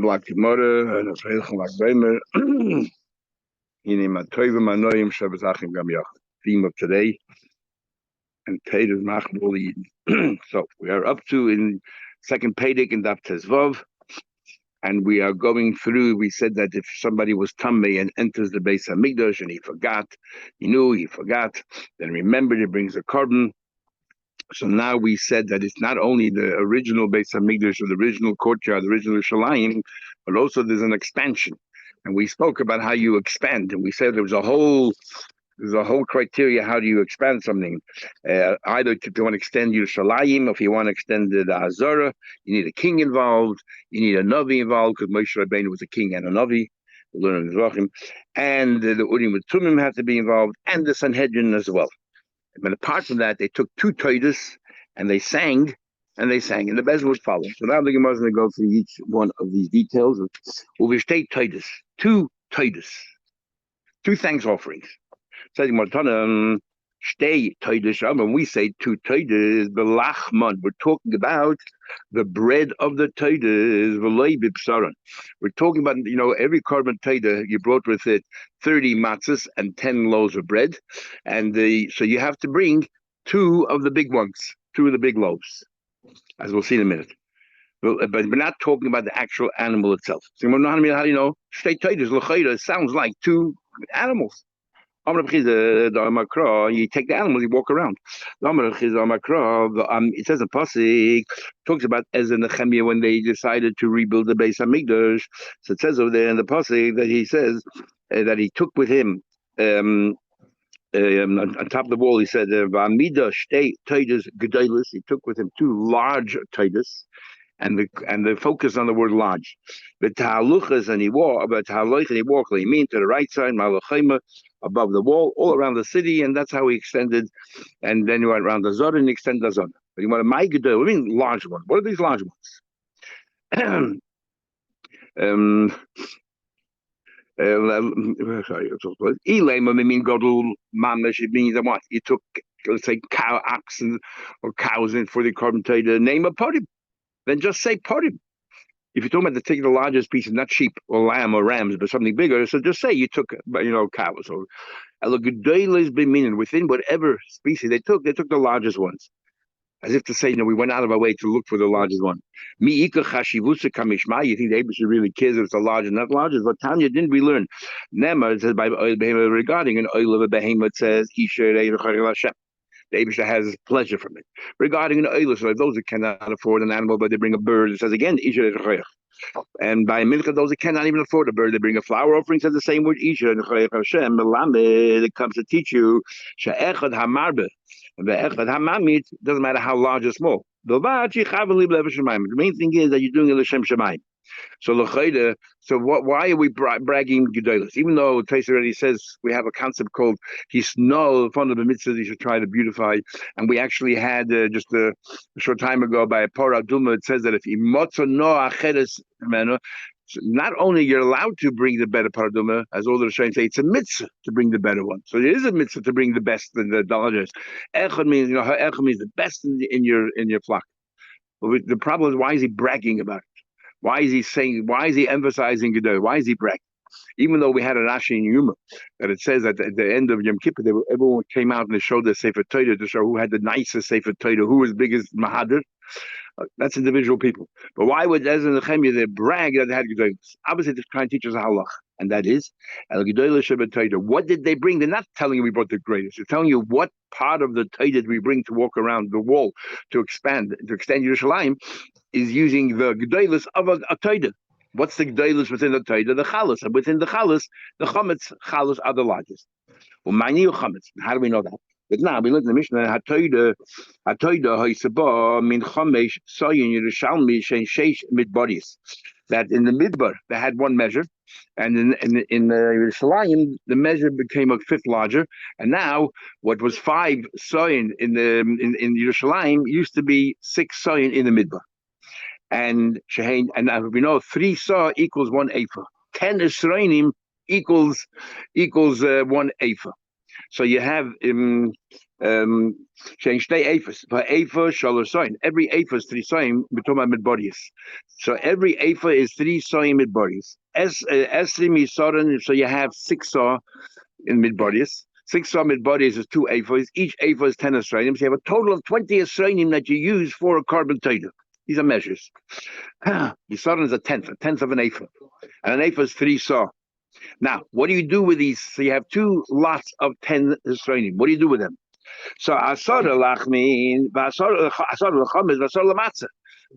Like Gemara and it's heel like Beimer. My Manoim Shavuos Daf theme of today and Taylor's Machbul. So we are up to in second Pedic in Daf Tezvav, and we are going through. We said that if somebody was Tamei and enters the Beis Hamikdash and he forgot, he forgot, then remembered, he brings a carbon. So now we said that it's not only the original Beis Hamikdash or the original courtyard, the original Shalayim, but also there's an expansion. And we spoke about how you expand, and we said there's a whole criteria. How do you expand something? Either if you want to extend your Shalayim, or if you want to extend the Azara, you need a king involved, you need a Navi involved, because Moshe Rabbeinu was a king and a Navi. We learn in Zvachim, and the Urim with Tumim have to be involved, and the Sanhedrin as well. But apart from that, they took two Toidas and they sang, and the Bezin was following. So now the Gemara is going to go through each one of these details. Uvishte Toidas, two Toidas, two thanks offerings. So the Gemara, Shtei Toidas, when we say two Toidas, Belachman, we're talking about the bread of the Toidas, V'loi Bipsaran. We're talking about, every carbon Toida, you brought with it 30 matzahs and 10 loaves of bread. And so you have to bring two of the big ones, two of the big loaves, as we'll see in a minute. But we're not talking about the actual animal itself. So how do you know? Shtei Toidas, L'chayra, sounds like two animals. You take the animals, you walk around. It says in Pasuk, talks about Ezra and Nehemiah when they decided to rebuild the Beis Hamikdash. So it says over there in the Pasuk that he says that he took with him on top of the wall. He said, he took with him two large Titus. And the focus on the word large. But tahaluchas, and he walked, he mean to the right side, malachima, above the wall, all around the city, and that's how he extended. And then he went around the Zod and extended the Zod. But you want a Maigedel, what do you mean large one? What are these large ones? It means that what? You took, let's say, oxen or cows in for the carbon to the name of Podim. Then just say Purim. If you're talking about taking the largest pieces, not sheep or lamb or rams, but something bigger, so just say you took, cows. Or meaning within whatever species they took the largest ones. As if to say, we went out of our way to look for the largest one. You think the Abish really cares if it's the largest, not largest? But Tanya, didn't we learn? Nema, it says by regarding an oil of a behemoth, says the Abisha has pleasure from it. Regarding an oilus, so those who cannot afford an animal, but they bring a bird, it says again, Isha. And by Milcha, those who cannot even afford a bird, they bring a flower offering, says the same word, Isha. It comes to teach you, Sha'echad Hamarbe, Ve'echad Hamamit, doesn't matter how large or small. The main thing is that you're doing it L'Shem Shemayim. So why are we bragging Gedolos? Even though Taisa already says we have a concept called Hisnol, fun of the mitzvah you should try to beautify, and we actually had just a short time ago by a Parah Duma, it says that if Imotzo no Acheres, not only you're allowed to bring the better Paraduma, as all the Rishonim say, it's a mitzvah to bring the better one. So it is a mitzvah to bring the best and the largest. Echad means, Echad means the best in your flock. But the problem is, why is he bragging about it? Why is he emphasizing Gedol? Why is he bragging? Even though we had an Rashi in Yuma, that it says that at the end of Yom Kippur, everyone came out and they showed their Sefer Torah to show who had the nicest Sefer Torah, who was biggest Mahadir. That's individual people. But why would Ezra and Nehemiah they brag that they had Gedolos? Obviously, they're trying to teach us a halach, and that is El Gedolos Shabbat Torah. What did they bring? They're not telling you we brought the greatest. They're telling you what part of the Torah did we bring to walk around the wall to extend Yerushalayim is using the Gedolos of a Torah. What's the Gedolos within the Torah? The Chalas, and within the Chalas, the Chametz Chalas are the largest. Well, Mani Chametz. How do we know that? But now we look in the Mishnah, Hatoida Haisaba min Chamesh Sayin Yerushalmi Shein Sheish Midbaris. That in the Midbar they had one measure, and in Yerushalayim the measure became a fifth larger, and now what was 5 Sayin in Yerushalayim used to be 6 Sayin in the Midbar. And now we know 3 Sa equals 1 Ephah. 10 Esrainim equals 1 Ephah. So you have Change stay aphis. But apha shall sign. Every apha is three sign. We're talking about midbodies. So every apha is three sign midbodies. Esrim yisoran. So you have six saw in midbodies. Six saw midbodies is two aphas. Each apha is 10 Australians. So you have a total of 20 Australian that you use for a carbon tater. These are measures. Yisoran is a tenth of an apha. And an apha is three saw. Now, what do you do with these? So you have two lots of 10 Australian. What do you do with them? So asara lachmin, asara lacham is asara lamatzah.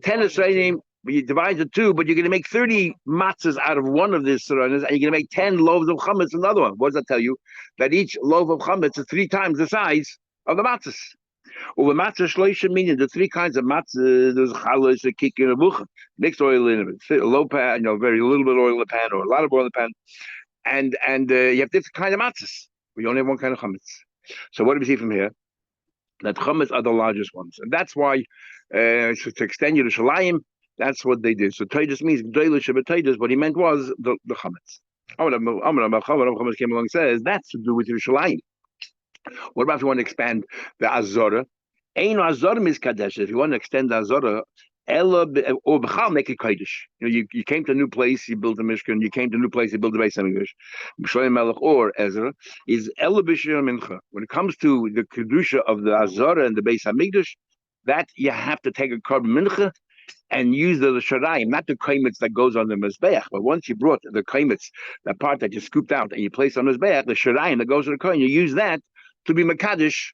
10 Israelim, you divide the two, but you're going to make 30 matzahs out of one of these saranas, and you're going to make 10 loaves of chametz another one. What does that tell you? That each loaf of chametz is 3 times the size of the matzahs. Well, the matzah shloisha, meaning the 3 kinds of matzah, there's challah, a kick, and a bucha. Mixed oil in it, low pan, very little bit of oil in the pan, or a lot of oil in the pan, and you have different kind of matzahs. We only have one kind of chametz. So what do we see from here? That chametz are the largest ones, and that's why so to extend Yerushalayim, that's what they did. So Titus means Gdoilish Titus. What he meant was the chametz. Chametz came along and says that's to do with Yerushalayim. What about if you want to expand the Azora? Ein Azora is Kadesh. If you want to extend the Azora, Ella or Bechal make it Kaddish. You came to a new place, you built a Mishkan. You came to a new place, you built a Beis Hamikdash. B'Shalom Melech or Ezra is Ella B'Shir Mincha. When it comes to the kedusha of the Azara and the Beis Hamikdash, that you have to take a carbon mincha and use the sharaim, not the kaimitz that goes on the mizbeach. But once you brought the kaimitz, that part that you scooped out and you place on the mizbeach, the sharaim that goes on the kohen, you use that to be makadosh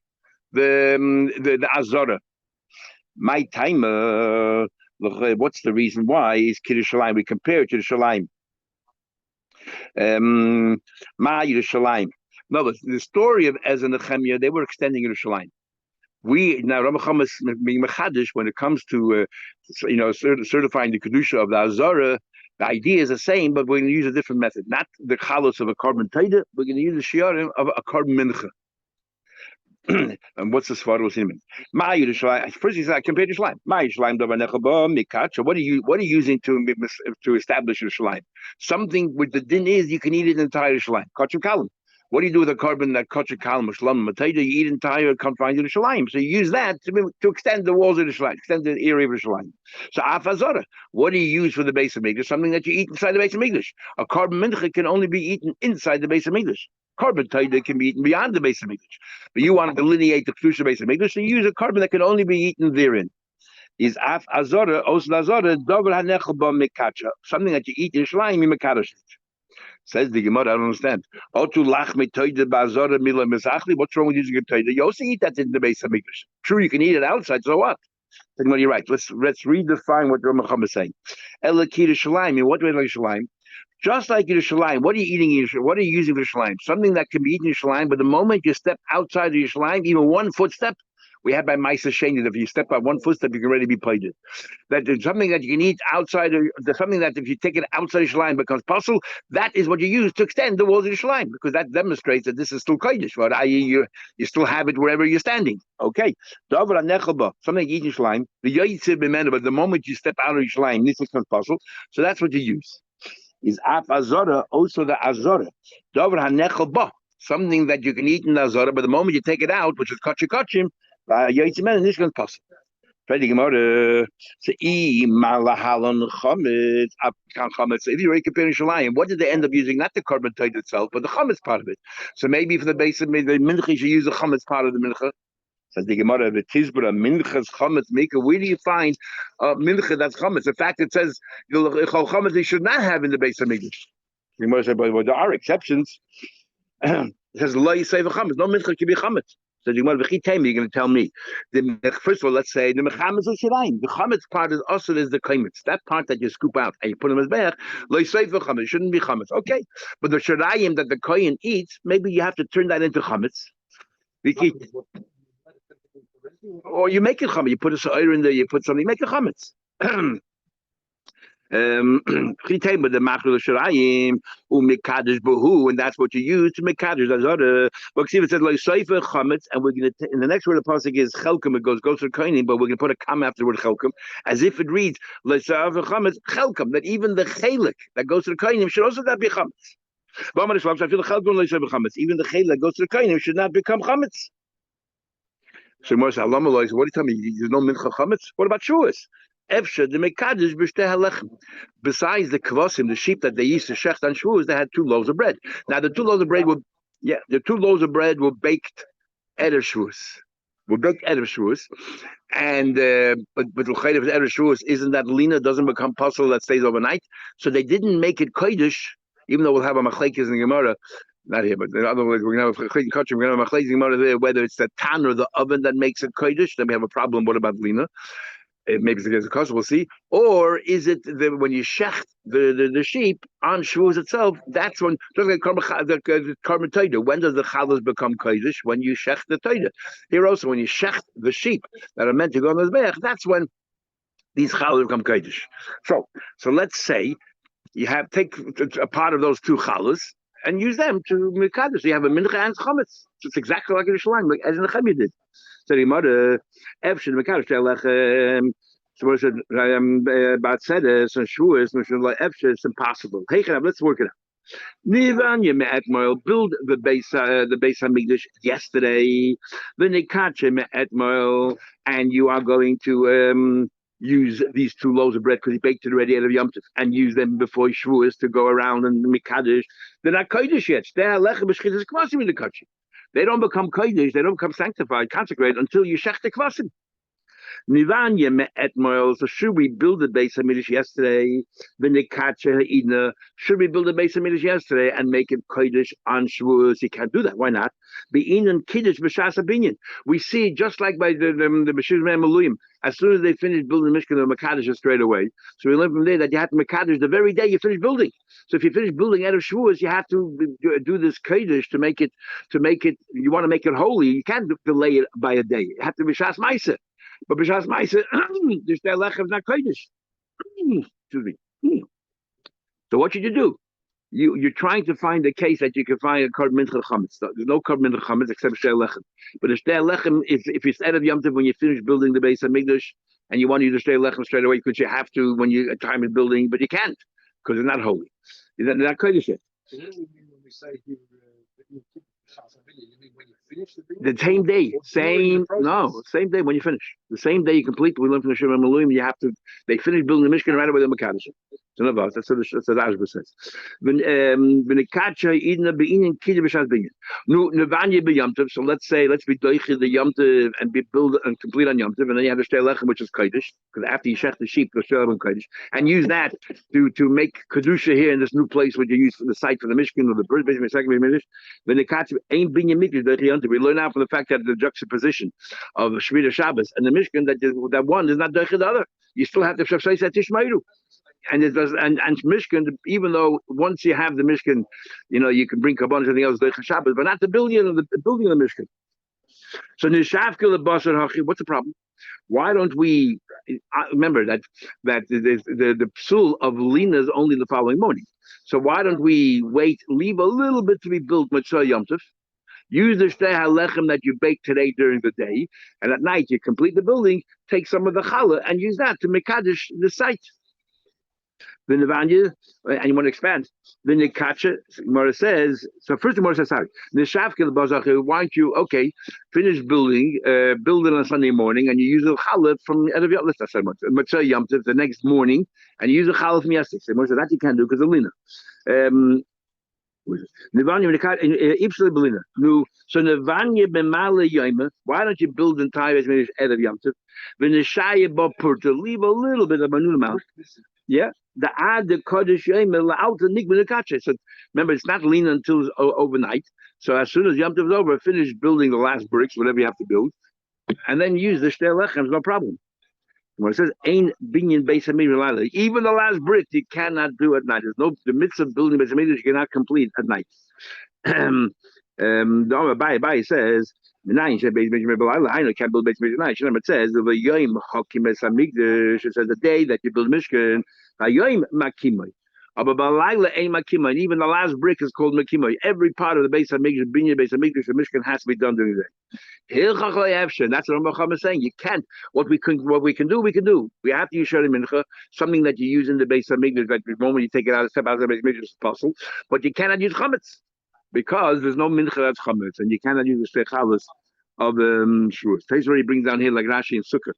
the Azara. My time, what's the reason why is Kiddush Shalayim? We compare it to the Shalayim. Ma Yerushalayim. No, the story of Ezra and Nehemiah, they were extending Yerushalayim. We now Ramacham is being mechadish when it comes to certifying the kedusha of the Azara. The idea is the same, but we're going to use a different method. Not the chalos of a carbon taida, we're going to use the shiarim of a carbon mincha. And what's the svar was him? First he said, compared to Shalaim. What are you using to establish a Shalaim? Something with the din is you can eat it entire Shalaim. Kachim kalam. What do you do with a carbon that kachim kalam shlam matayda? You eat entire confined to the Shalaim. So you use that to extend the walls of the Shalaim, extend the area of the Shalaim. So afazara. What do you use for the base of Mikdash? Something that you eat inside the base of Mikdash. A carbon mincha can only be eaten inside the base of Mikdash. Carbon taida can be eaten beyond the base of Mikdash. But you want to delineate the kedusha base of Mikdash, so you use a carbon that can only be eaten therein. Is af azora, os lazora, dover hanechel ba mekacha. Something that you eat in Shalayim, you mekadosh. Says the Gemara, I don't understand. Otu lach metoide bazora mila mizachli. What's wrong with using a taida? You also eat that in the base of Mikdash. True, you can eat it outside, so what? Then when you're right, let's redefine what Ramacham is saying. Elakir Shalayim, in what way like Shalayim? Just like Yerushalayim, what are you eating? What are you using for Yerushalayim? Something that can be eaten in Yerushalayim, but the moment you step outside of Yerushalayim, even 1 footstep, we have by Maisa Sheni, if you step by 1 footstep, you can already be plated. That there's something that you can eat outside, there's something that if you take it outside of Yerushalayim becomes possible, that is what you use to extend the walls of Yerushalayim, because that demonstrates that this is still Kodesh, right? I.e., you still have it wherever you're standing. Okay. Something you eat in Yerushalayim, the Yaitze b'mena, but the moment you step out of Yerushalayim, this becomes possible, so that's what you use. Is af azora also the azora? Dover hanechel ba, something that you can eat in the azora, but the moment you take it out, which is kachim, yaitzimen is going to pass. If you're comparing Shalayim, what did they end up using? Not the carbon taida itself, but the chametz part of it. So maybe for the base of the mincha, you should use the chametz part of the mincha. Says the Gemara, the Tizbra, minchas chametz maker. Where do you find mincha that's chametz? In fact, it says chametz they should not have in the base of Mikdash. The Gemara said, but there are exceptions. It says lo yisei v'chametz. No mincha can be chametz. So the Gemara, v'chitayim, you're going to tell me. First of all, let's say the mechametz of shirayim. The chametz part is also is the kaimitz. That part that you scoop out and you put in his bag, lo yisei v'chametz. It shouldn't be chametz. Okay, but the shirayim that the kohen eats, maybe you have to turn that into chametz. Or you make it chametz. You put a sa'ir in there. You put something. Make it chametz. But the machul shirayim umikadosh behu, and that's what you use to mikadosh. That's other. But see, it says like seifer chametz, and we're going to in the next word of the pasuk is chelkum. It goes to the kohenim, but we're going to put a comma after the word chelkum, as if it reads like seifer chametz chelkum. That even the chelik that goes to the kohenim should also not be chametz. Even the chelik that goes to the kohenim should not become chametz. So Gemara says, "Alama lo." What do you tell me? There's no mincha chametz. What about Shavuos? Efsha the mekadesh b'shtei halechem. Besides the kvasim, the sheep that they used to shecht on Shavuos, they had 2 loaves of bread. Now the 2 loaves of bread were, the 2 loaves of bread were baked Erev Shavuos. Were baked Erev Shavuos, and but the chayv of Erev Shavuos isn't that lina doesn't become puzzle that stays overnight. So they didn't make it kodesh, even though we'll have a machlekes in the Gemara. Not here, but in other words, we're going to have a we're going to have a machlekes in the Gemara there, whether it's the tan or the oven that makes it kodesh. Then we have a problem. What about lina? Maybe it's against the cost, we'll see. Or is it when you shecht the sheep on Shavuos itself? That's when just like the karban toida. When does the chalas become kodesh? When you shecht the toida. Here also, when you shecht the sheep that are meant to go on the zbeach, that's when these chalas become kodesh. So let's say you take a part of those 2 chalas and use them to mekadosh. So you have a mincha and chametz. So it's exactly like in Yerushalayim, like as in the Chem you did. So the mother, Efshin mekadosh so what said about Sedes and Shavuos, Efshin, it's impossible. Hey, let's work it out. Nivan Yemetmoil, build the base Hamikdash yesterday. The Nikache Me'etmoil, and you are going to use these 2 loaves of bread because he baked it already out of Yom Tov, and use them before Shavuos to go around and Mikadosh. They're not kodesh yet. They're lechem b'shchitas kvasim in the kachi. They don't become kodesh, they don't become sanctified, consecrated until you shech the kvasim. Nivanya me'etmoil. So should we build the base Hamikdash yesterday? Should we build the base Hamikdash yesterday and make it kodesh on Shavuos? You can't do that. Why not? Be'inan kiddush b'shas habinyan. We see just like by the B'shir Me'emaluyim. As soon as they finish building the Mishkan, the Mekadosh straight away. So we learn from there that you have to Mekadosh the very day you finish building. So if you finish building out of Shavuos, you have to do this kodesh to make it. You want to make it holy. You can't delay it by a day. You have to be B'shas Ma'aseh. But B'shas Ma'aseh, there's that lechem not kodesh. Excuse me. So what should you do? You're trying to find a case that you can find a korban mincha chametz. There's no korban mincha chametz except shtei lechem. But a shtei lechem, if it's out of Yom Tov when you finish building the base of Hamikdash and you want to use the shtei lechem straight away, because you have to when you time is building, but you can't because it's not holy. They're not kodesh yet. The same day, same day when you finish. The same day you complete. We learn from the Shema Maluim. You have to. They finish building the Mishkan right away. The Mekadosh. So no, that's what the Ashba says. So let's be doichi the Yom Tov and be build and complete on Yom Tov, and then you have the Shtei Lechem, which is kodesh, because after you shech the sheep, the Shtei Lechem kodesh, and use that to make kedusha here in this new place, which you use for the site for the Mishkan or the first Mishkan, second Mishkan. When the Katz ain't binyan mikdash doichi Yom Tov, we learn out from the fact that the juxtaposition of Shmita Shabbos and the Mishkan that one is not doichi the other. You still have to say that Tishmairu. And it does, and Mishkan, even though once you have the Mishkan, you can bring Kabbalah and everything else, Shabbos, but not the building of the Mishkan. So Nishavka the Basar Hachi, what's the problem? Why don't we remember that the psul of Lina is only the following morning? So why don't we leave a little bit to be built Mitzvah Yom Tov, use the Shtei HaLechem that you bake today during the day, and at night you complete the building, take some of the challah and use that to Mekadosh the site. The Nivanya, and you want to expand. The Nikacha, Gemara says, so first the Gemara says, sorry, why don't you, finish building, build it on Sunday morning, and you use the challah from Matzah Yom Tov the next morning, and you use the challah from yesterday. So Gemara says, that you can't do because of Lina. So Nivanya b'mala yoyma. Why don't you build entire as many as of Yom Tov? V'neshaya b'pur to leave a little bit of manun amount. Yeah, the ad the kodesh yoyma out the nigma nekache. So remember, it's not lean until overnight. So as soon as Yom Tov is over, finish building the last bricks, whatever you have to build, and then use the shtei lechem. No problem. When it says "Ain binyan beis hamikdash," even the last brick you cannot do at night. There's no the mitzvah of building beis hamikdash you cannot complete at night. The Abai says, "Nine can't build beis hamikdash at night." It says the yom hakim beis hamikdash. It says the day that you build Mishkan, yom makimay. And even the last brick is called makimay. Every part of the beis hamikdash, binyan beis hamikdash, the Mishkan has to be done during the day. That's what Rambam is saying. You can't. What we can do, we can do. We have to use Shari Mincha, something that you use in the base of Mikdash, that the moment you take it out, step out of the base of Mikdash is possible. But you cannot use Chametz because there's no Mincha that's Chametz, and you cannot use the Shei Chavos of Shavuos. Taisa already brings down here like Rashi and Sukkah.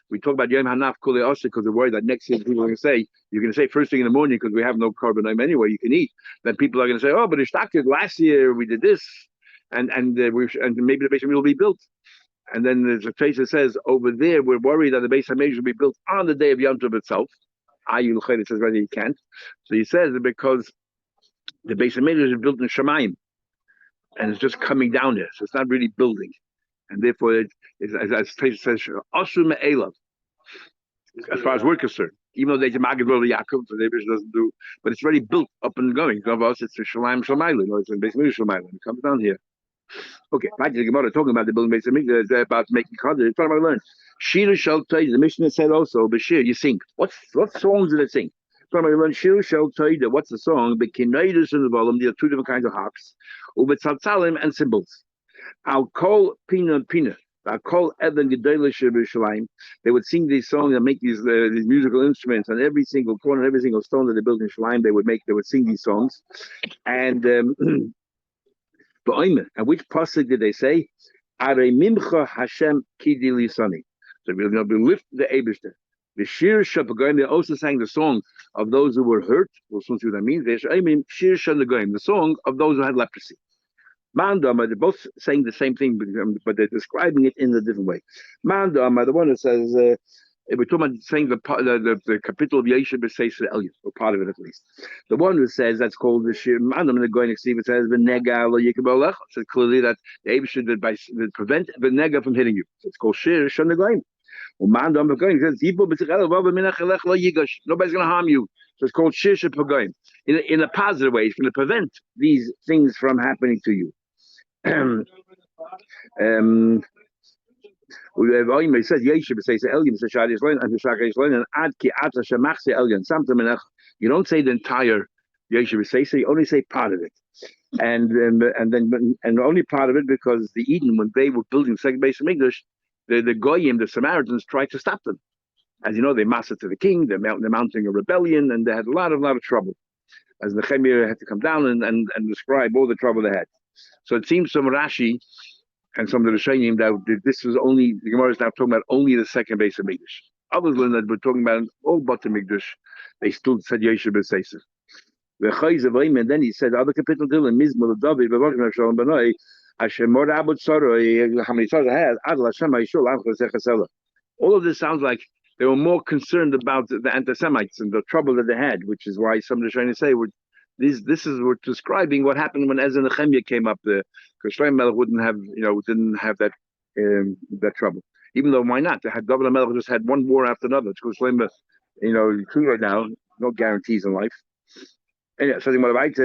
We talk about Yom Hanaf Kule Osir because we're worried that next year people are going to say, you're going to say first thing in the morning because we have no carbon anyway, you can eat. Then people are going to say, oh, but it's last year we did this, and maybe the basement will be built. And then there's a place that says over there we're worried that the Beis Hamikdash will be built on the day of Yom Tov itself. Ayul Chayit says rather he can't. So he says that because the Beis Hamikdash is built in Shemayim, and it's just coming down there, so it's not really building, and therefore as Taisa says, Asur Me'elav, as far as we're concerned. Even though they Magid Rol Yaakov, so the doesn't do, but it's already built up and going. Of us, it's a Shalayim Shamayim, it's a Beis Hamikdash Shamayim. It comes down here. Okay, back to the Gemara talking about the building Beis Hamikdash, about making kaddish. It's what I'm learn. Shir Shel Toida. The Mishnah said also, Bashir, you sing. What songs did it sing? So I'm learn Shir Shel Toida. What's the song? Bekinaidas and the volume. There are two different kinds of harps. Ubetzalzalim and cymbals. I'll call Pina. I'll call Eden Gedele Shebishalayim. They would sing these songs and make these musical instruments on every single corner, every single stone that they built in Shalayim. They would sing these songs, and and which pasuk did they say? Are mimcha Hashem kidi lisani. So we're going to lift the Eibishter. The Shir Shapagoyim, they also sang the song of those who were hurt. We'll soon see what that means. Shir Shapagoyim, the song of those who had leprosy. Mandama, they're both saying the same thing, but they're describing it in a different way. Mandama, the one that says, we're talking about saying the capital of Yeshe B'Seisra Elyon, or part of it at least. The one who says that's called the Shir Mandam, the going to see it says V'nega lo yikabol lecha. So clearly that the Eibush did prevent V'nega from hitting you. So it's called Shir Shanegoyim. Mandam Pagoyim says nobody's going to harm you. So it's called Shir Shapagoyim. In a positive way, it's going to prevent these things from happening to you. It says you don't say the entire Yeshiva, you only say part of it, and only part of it because the Eden, when they were building the second base of English, the Goyim, the Samaritans, tried to stop them. As you know, they massacred to the king. They're mounting a rebellion, and they had a lot of trouble. As Nehemiah had to come down and describe all the trouble they had. So it seems from Rashi and some of the Rishonim that this was only, the Gemara is now talking about only the second base of Mikdash. Others learn that we're talking about all Bata Mikdash. They still said Yeshe B'Seisra. And then he said, other capital deal in Mizmor David, Hashem Mor Abud Sarah, how many stars I had, Adal Hashem Ayishul Amcha Zechasela. All of this sounds like they were more concerned about the anti-Semites and the trouble that they had, which is why some of the Rishonim say we're describing what happened when Ezra and Nehemiah came up there, because Shlomo Melech didn't have that trouble. Even though why not? They had David Melech just had one war after another. It's because Shlomo, right now, no guarantees in life. Anyway, so what about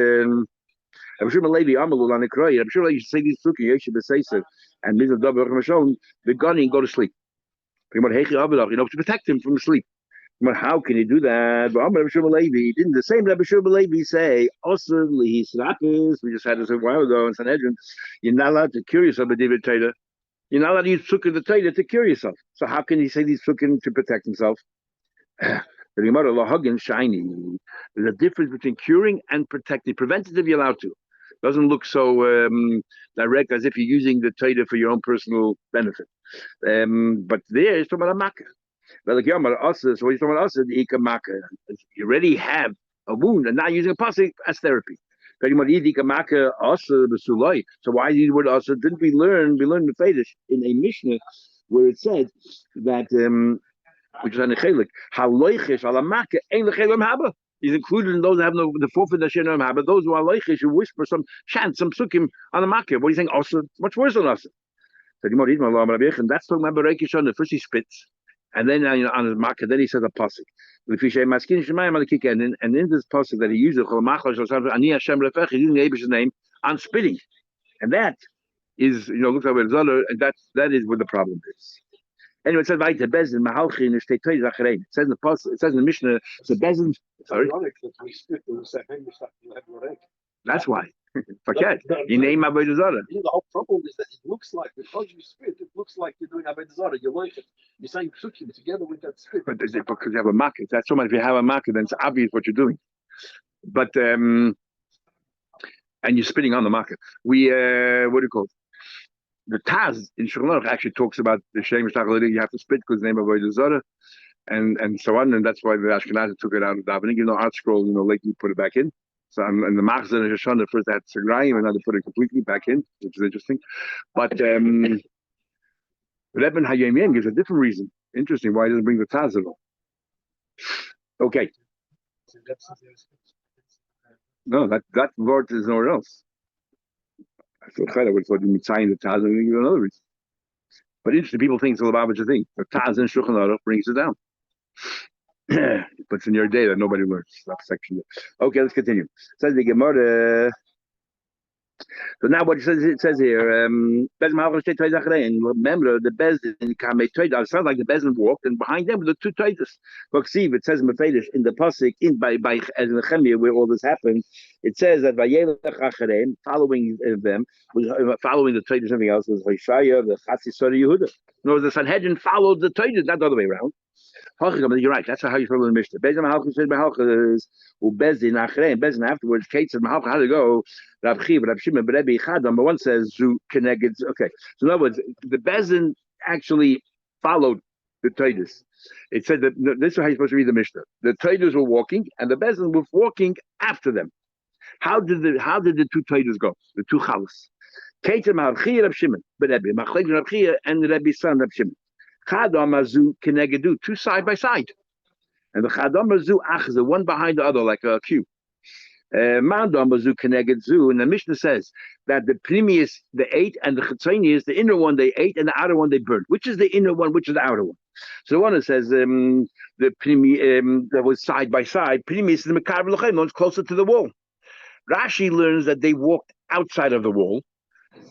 I'm sure Levi Amalul on the Kroy. I'm sure you should say these Sukkah Yeshe B'Seisra and Mizal David Mashon, the gunning go to sleep. To protect him from sleep. But how can you do that? Didn't the same Rabbi Shua Levi say, also, we just had this a while ago in Sanhedrin, you're not allowed to cure yourself, David Taylor. You're not allowed to use sukkah the Taylor to cure yourself. So how can he say these sukkah to protect himself? There's a difference between curing and protecting. Preventative, you're allowed to. Doesn't look so direct as if you're using the Taylor for your own personal benefit. But there it's talking about a makkah. So what he's talking about us is the makkah. You already have a wound and now using a pasuk as therapy. So why do you the word also? Didn't we learn the Fedish in a Mishnah where it said that which is on the chelik, haloichish ala makkah ein lechelim haba. He's included in those that have the forfeit that shouldn't have, but those who are loichish who whisper some chant, some psukim on the makkah. What are you saying? Also, much worse than us. And that's talking about Berekish on the first he spits, and then on his makkah, then he says a pasuk. And in this pasuk that he uses, he's using Abish's name on spitting, and that is looks like and that is what the problem is. Anyway, it says weiter Bezin Mahalchin is Teitoy Zacharein. It says in the pasuk, it says in the Mishnah, the Bezin. Sorry. That's why. Forget. You name Avodah Zarah. The whole problem is that it looks like, because you spit, it looks like you're doing Avodah Zarah. You're like it. You're saying psukim together with that spit. But is it because you have a market? That's so much. If you have a market, then it's obvious what you're doing. But and you're spitting on the market. We what do you call it? the Taz in Shulchan Aruch actually talks about the Shem Shtachalidin. You have to split because the name of Avodah Zarah and so on, and that's why the Ashkenazi took it out of davening. You know, Art Scroll, later you put it back in. So and the Machzor and Shoshana first had Segrayim, and now they put it completely back in, which is interesting. But Rebbe Hayom Yen gives a different reason. Interesting why he doesn't bring the Taz at all. Okay. No, that word is nowhere else. I thought I would have thought you would sign the Taz and give another reason. But interesting, people think it's a Lubavitcher thing. The Taz in Shulchan Aruch brings it down. But it's in your day that nobody learns that section. Okay, let's continue. Says the Gemara. So now what it says here, remember the Bezdin it sounds like the Bezdin walked, and behind them were the two Taitas. It says in the Pasuk, by as in the Chemia, where all this happened, it says that following them, following the Taitas, something else was Hoshaya, the Chatzisori Yehuda. No, the Sanhedrin followed the Taitas, not the other way around. You're right. That's how you follow the Mishnah. Bezin Mahalchus said Mahalchus Bezin Achrein. Bezin afterwards. Kate said Mahalchus. How to go? Rav Chiv, Rav Shimon, but Rebbe Chad. Number one says Zu Keneged. Okay. So in other words, the Bezin actually followed the Taitas. It said that this is how you're supposed to read the Mishnah. The Taitas were walking, and the Bezin was walking after them. How did the two Taitas go? The two Chalas. Kate said Mahalchus Rav Shimon, but Rebbe Machlek Rav Chiv and Rebbe's son Rav Shimon. Chadamazu Kenegedu, two side by side. And the Chadamazu Achza, one behind the other, like a queue. Mandamazu Kenegedzu, and the Mishnah says that the Primius they ate, and the Chatzonius, the inner one they ate, and the outer one they burned. Which is the inner one, which is the outer one? So the one that says the Primi that was side by side, Primius is the Mekar L'chaim, one's closer to the wall. Rashi learns that they walked outside of the wall.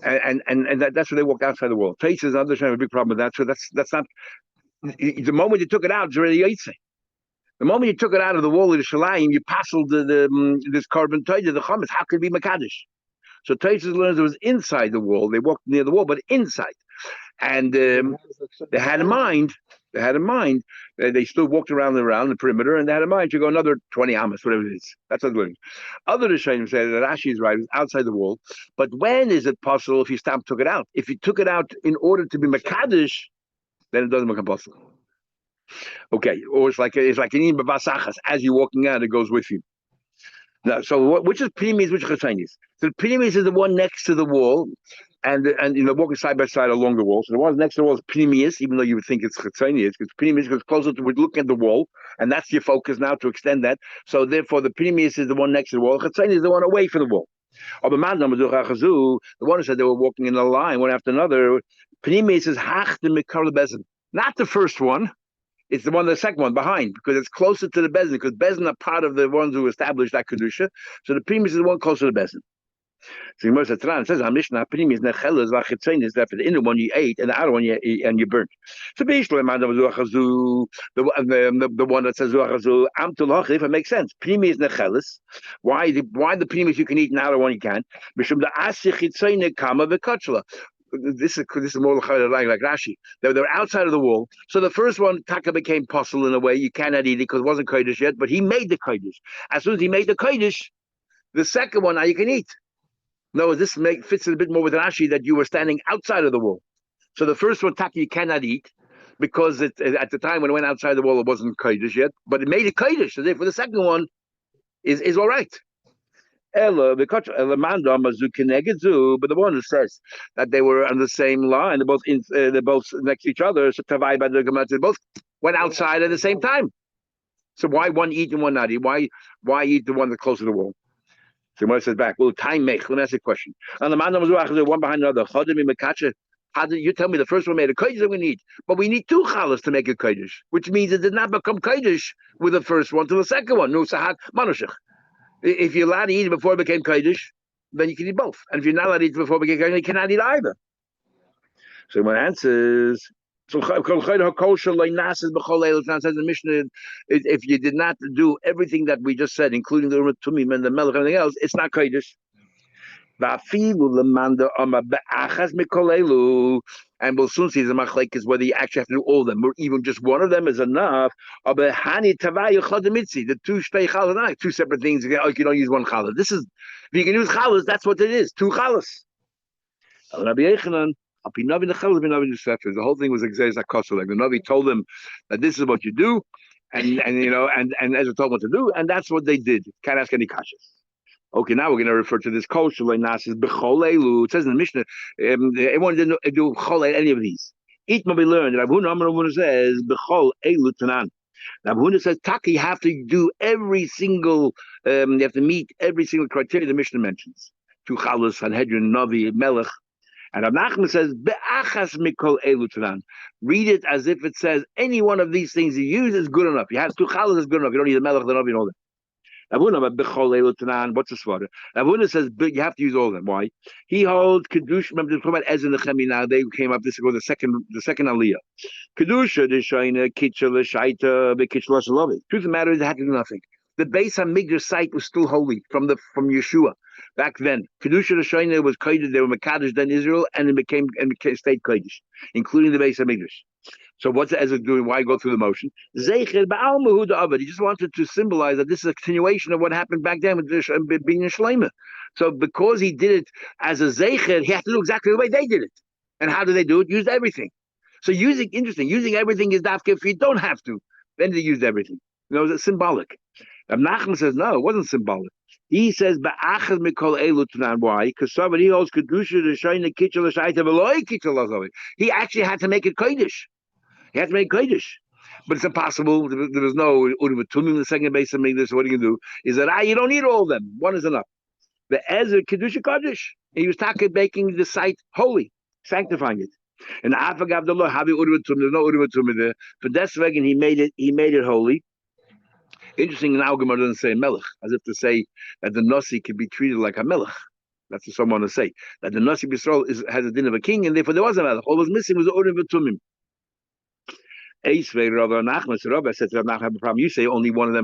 And that's where they walked outside the wall. Faces understand a big problem with that. So that's not the moment you took it out. It's already Yitzhak. The moment you took it out of the wall of the Shalayim, you passed this carbon Torah, the chametz. How could it be Makadosh? So Taisus learns it was inside the wall. They walked near the wall, but inside. And they had in mind. They still walked around the perimeter, and they had in mind to go another 20 amas, whatever it is. That's what they're doing. Other Rishonim say that Rashi is right, it was outside the wall. But when is it possible if you took it out? If you took it out in order to be Makadosh, then it doesn't become possible. Okay, or it's like an Im Basachas. As you're walking out, it goes with you. Now, so which is Primis, which is Chatzonius? So the Primis is the one next to the wall, and walking side by side along the wall. So the one next to the wall is Primis, even though you would think it's Chatzonius, because Primis goes closer to looking at the wall, and that's your focus now to extend that. So therefore, the Primis is the one next to the wall. Chatzonius is the one away from the wall. Or the one who said they were walking in a line one after another. Primis is Hach the Mikar Bezin, not the first one. It's the second one behind, because it's closer to the Bezin, because Bezin are part of the ones who established that Kedusha. So the Primis is the one closer to Bezin. So Gemara says, Mishnah Primis nechelas v'achitzonis, that for the inner one you ate, and the outer one you burnt. So basically, the one that says Zuachazu, if it makes sense. Primis nechelas. Why the Primis you can eat, and the outer one you can't? Mishum the asichitzonis kama v'kachla. This is more like Rashi. They were outside of the wall. So the first one, Taka became possible in a way. You cannot eat it because it wasn't Kodesh yet, but he made the Kodesh. As soon as he made the Kodesh, the second one, now you can eat. No, this fits a bit more with Rashi that you were standing outside of the wall. So the first one, Taka, you cannot eat because at the time when it went outside the wall, it wasn't Kodesh yet, but it made a Kodesh. So therefore, the second one is all right. But the one who says that they were on the same line, they're both next to each other, so they both went outside at the same time. So why one eat and one not eat? Why eat the one that's closer to the wall? So Gemara says back, well, time make. Let me ask you a question. And the man was one behind another. How did you tell me the first one made a kodesh that we need? But we need two chalas to make a kodesh, which means it did not become kodesh with the first one to the second one. No sahat manushach. If you're allowed to eat it before it became Kodesh, then you can eat both. And if you're not allowed to eat it before it became Kodesh, you cannot eat either. So my answer is, says the Mishnah, if you did not do everything that we just said, including the Urim Tumim and the Melech and everything else, it's not Kodesh. And we'll soon see the machlek is whether you actually have to do all of them, or even just one of them is enough. The two shtei chalas, two separate things. You don't use one chalas. This is if you can use chalas, that's what it is. Two chalas. The whole thing was exeris hakosel. Like the Navi told them that this is what you do, and Ezra told them what to do, and that's what they did. Can't ask any kashas. Okay, now we're going to refer to this kosher nasis b'chol elu. It says in the Mishnah, everyone didn't do chol any of these. Itma we learned. Rav Huna says b'chol elu tanan. Rav Huna says taka, you have to do every single, you have to meet every single criteria the Mishnah mentions. Tu chalus, Sanhedrin, Navi, Melech. And Rav Nachman says, Be'achas mikol elu tanan. Read it as if it says any one of these things you use is good enough. You have tu chalus is good enough. You don't need the Melech, the Navi, and all that. What's the swatter? Avuna says you have to use all of them. Why? He holds Kedush. Remember, talking about Ez and Nechemi now. They came up. This is the second Aliyah. Kedusha, the Shaina, Kitcha, the Shaita, the Kitcha, Shalovi. Truth of the matter is, they had to do nothing. The Beis Hamikdash site was still holy from Yeshua back then. Kedusha, the Shaina was Kodesh. They were Mekadosh then Israel, and it became state Kodesh, including the Beis Hamikdash. So what's Ezra doing? Why go through the motion? Zeicher ba'al mehuda avad. He just wanted to symbolize that this is a continuation of what happened back then with being in Shleima. So because he did it as a zeicher, he has to do exactly the way they did it. And how do they do it? Used everything. So using everything is dafka if you don't have to. Then they used everything. It's symbolic. Nachman says no, it wasn't symbolic. He says ba'achad mikol elu tanan. Why? Because somebody holds kedusha the shayna kitchel l'shayta v'loy kitchel l'zovi. He actually had to make it kodesh. He had to make kodesh, but it's impossible. There was no urim the second base of English. So what are you gonna do? Is that you don't need all of them. One is enough. The Ezra kedusha kodesh. He was talking making the site holy, sanctifying it. And afagav the law havi urim there's no urim there. But that's vegan. He made it holy. Interesting. Now Gemara doesn't say melech, as if to say that the nasi could be treated like a melech. That's what someone to say that the nasi b'Yisrael has a din of a king, and therefore there was a melech. All was missing was the urim v'tumim. Ace Rabbi Nachman said, Rabbi, I said to Rabbi Nachman, I have a problem. You say only one of them